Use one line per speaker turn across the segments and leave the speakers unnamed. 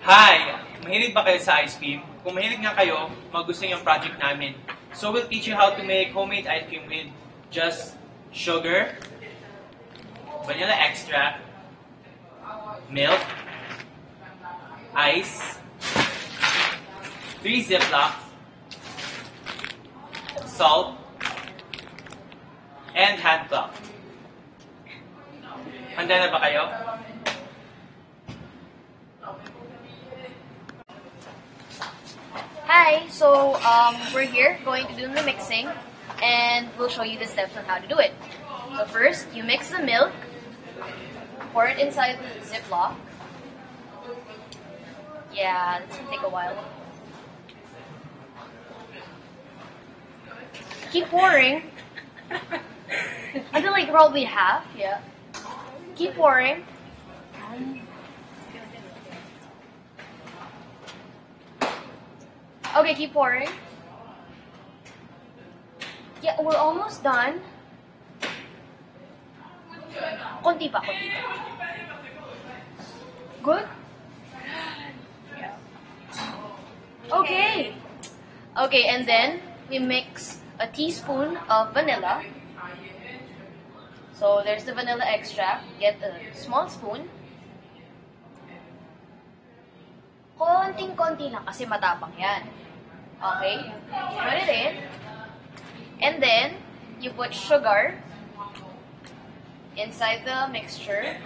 Hi! Mahilig ba kayo sa ice cream? Kung mahilig nga kayo, magustuhan yung project namin. So we'll teach you how to make homemade ice cream with just sugar, vanilla extract, milk, ice, 3 Ziplocs, salt, and hand cloth. Handa na ba kayo?
Hi, so we're here going to do the mixing and we'll show you the steps on how to do it. So first, you mix the milk, pour it inside the Ziploc. Yeah, this can take a while. Keep pouring until like probably half, yeah. Keep pouring. Okay, keep pouring. Yeah, we're almost done. Konti pa, konti pa. Good? Okay. Okay, and then we mix a teaspoon of vanilla. So there's the vanilla extract. Get a small spoon. Konting-konti lang kasi matapang yan. Okay? Put it in. And then, you put sugar inside the mixture.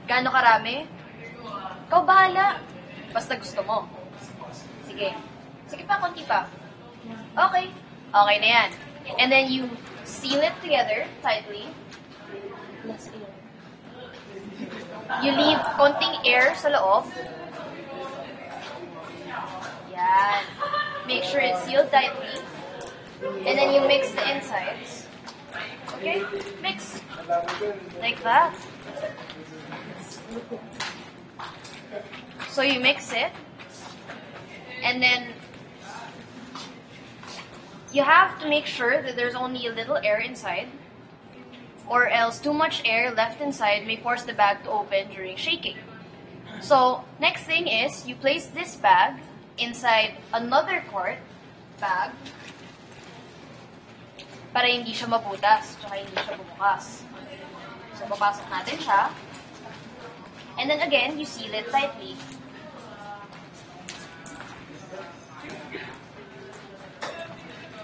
Gaano karami? Ikaw bahala. Basta gusto mo. Sige. Sige pa, konti pa. Okay. Okay na yan. And then you seal it together tightly. You leave konting air sa loob. Yan. Make sure it's sealed tightly. And then you mix the insides. Okay? Mix. Like that. So you mix it. And then you have to make sure that there's only a little air inside, or else too much air left inside may force the bag to open during shaking. So next thing is you place this bag inside another quart bag para hindi siya mabutas, tsaka hindi siya bumukas. So papasok natin siya. And then again, you seal it tightly.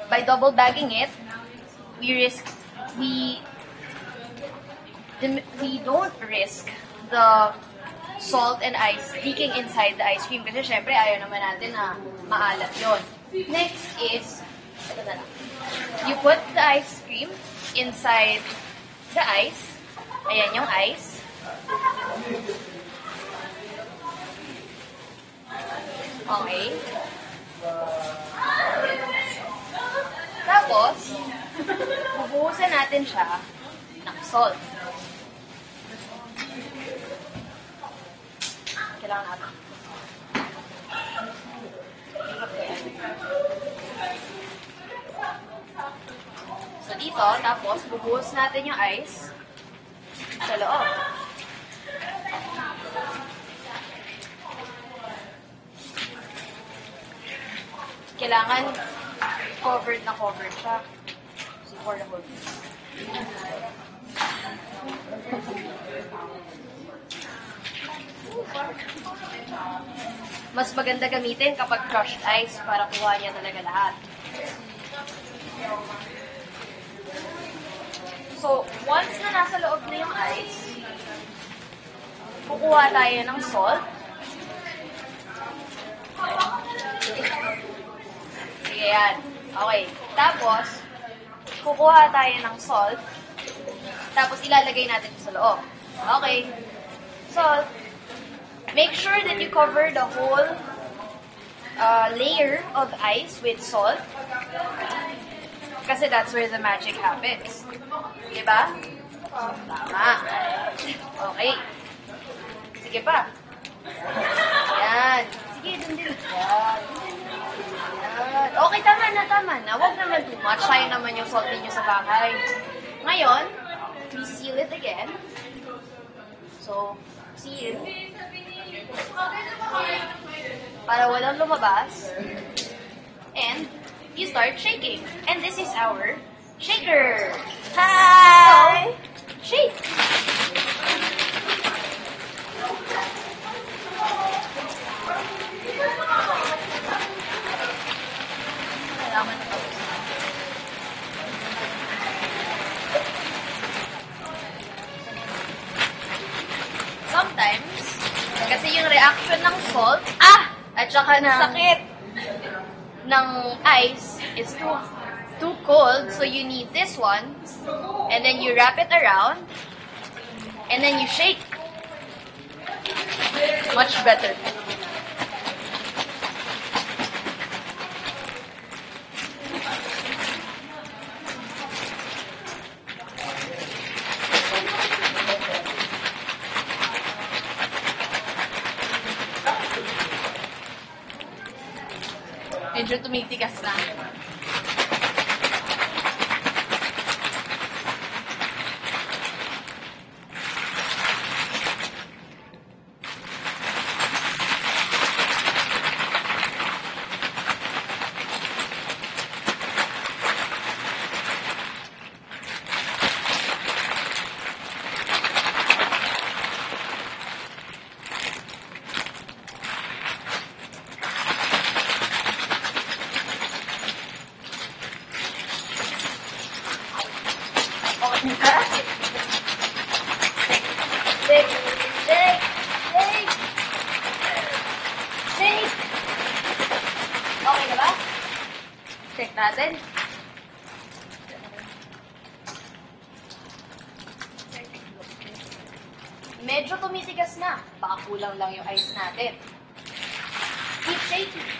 By double bagging it, we don't risk the salt and ice leaking inside the ice cream kasi syempre ayaw naman natin na maalat yon. Next is, ito na lang. You put the ice cream inside the ice. Ayan yung ice. Okay. Tapos, bubuhusan natin siya ng salt. Kailangan natin. So dito, tapos bubuhos natin yung ice sa loob. Kailangan covered na covered siya. So for the whole piece. Mas maganda gamitin kapag crushed ice para kuha niya talaga lahat. So, once na nasa loob na yung ice, kukuha tayo ng salt. Sige, yan. Okay. Tapos, kukuha tayo ng salt. Tapos, ilalagay natin sa loob. Okay. Salt. Make sure that you cover the whole layer of ice with salt. Kasi that's where the magic happens. Diba? Tama. Okay. Sige pa. Yan. Sige, dun. Yan. Yan. Okay, tama na. Huwag naman too much. Sayang naman yung salt ninyo sa bahay. Ngayon, we seal it again. So, seal. Para walang lumabas. And you start shaking. And this is our shaker. Hi! So, shake. Kailangan na tapos na. Sometimes, kasi yung reaction ng salt, at saka ng sakit ng ice is too cold, so you need this one, and then you wrap it around, and then you shake. Much better. Medyo tumitigas na. Shake, shake, shake, shake. Okay na ba? Check natin. Medyo tumitigas na. Baka kulang lang yung ice natin. Keep shaking.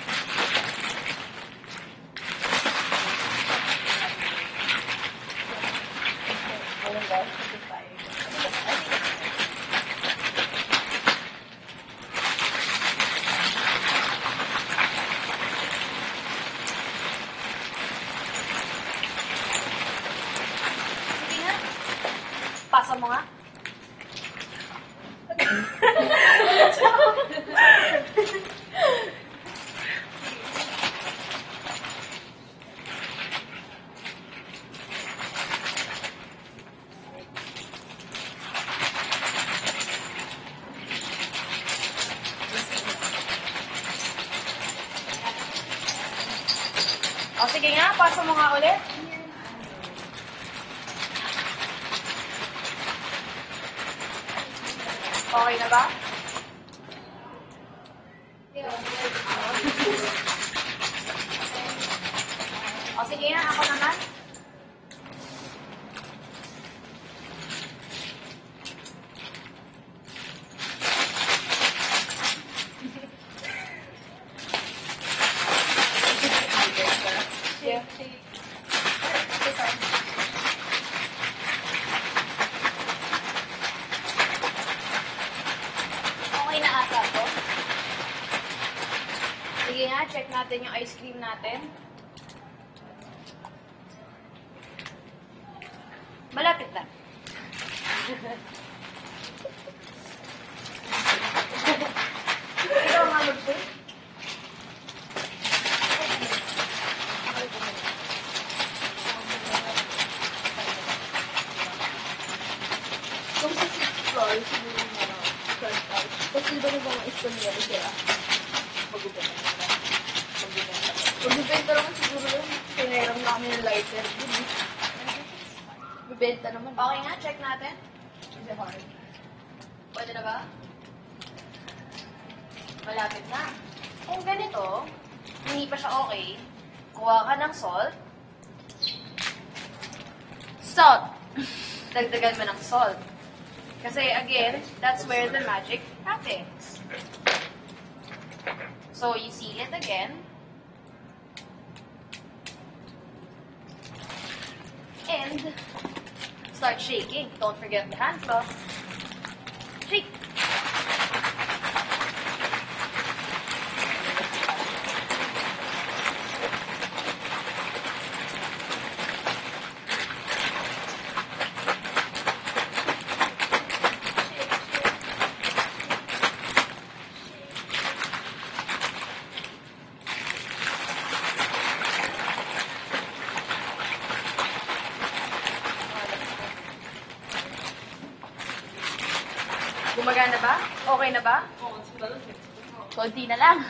Sige nga. Pasa mo nga. O sige nga, pasa mo nga ulit. Okay na ba? O sige nga, ako naman. Yeah. Okay na ata to. Sige nga, check natin yung ice cream natin. Malapit na. Ikaw nga mag-put.
Kung sa 6th floor, siguro na start out. Kasi ba na mga Espanyol sila? Magbibenta na. Magbibenta naman siguro yun. Pinahiram na kami ng lighter. Bibenta naman.
Okay nga, check natin.
Hindi hard.
Pwede na ba? Malapit na. Kung ganito, hindi pa siya okay, kuha ka ng salt. Salt! Dagdagan mo ng salt. Kasi again, that's where the magic happens. So you seal it again. And start shaking. Don't forget the hand cloth. Shake. Gumagana ba? Okay na ba?
Oo, siguro.
Konti na lang.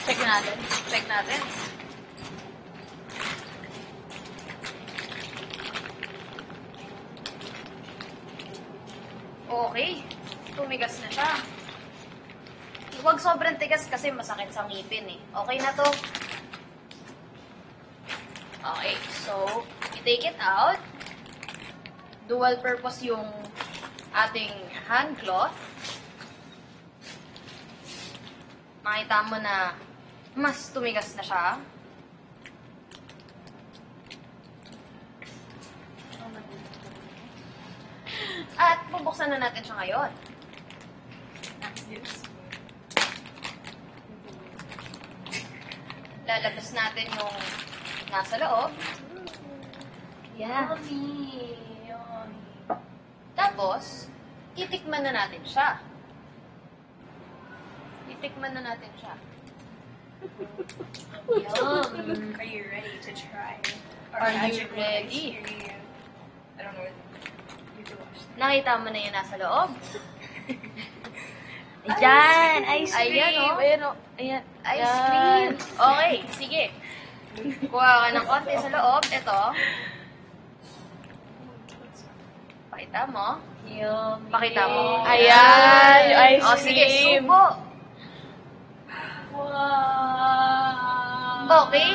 Check natin. Check natin. Okay. Tumigas na siya. Huwag sobrang tigas kasi masakit sa ngipin eh. Okay na to. Okay. So, i-take it out. Dual purpose yung ating hand cloth. Makita mo na mas tumigas na siya. At bubuksan na natin siya ngayon. Lalabas natin yung nasa loob. Yeah. Tapos, titikman na natin siya. Titikman na natin siya. Yum!
Are you ready to try?
Are you ready?
I don't know. You can watch.
Nakita mo na yung nasa loob?
Ayan! Ice cream!
Ayan, oh.
Ayan, oh. Ayan.
Ice cream! Okay, sige. Kuha ka ng konti sa loob. Ito. Pakita mo.
Yum.
Pakita mo.
Ayan! Yung ice
O, sige,
cream.
subo.
Wow!
Okay.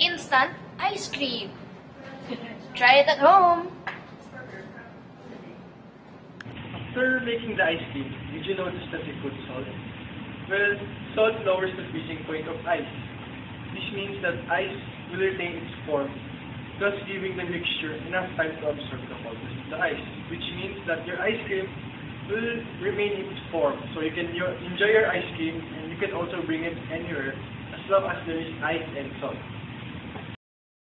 Instant ice cream. Try it at home.
After making the ice cream, did you notice that we put salt? Well, salt lowers the freezing point of ice. This means that ice will retain its form, thus giving the mixture enough time to absorb the coldness of the ice, which means that your ice cream will remain in its form. So you can enjoy your ice cream, and you can also bring it anywhere as long as there is ice and salt.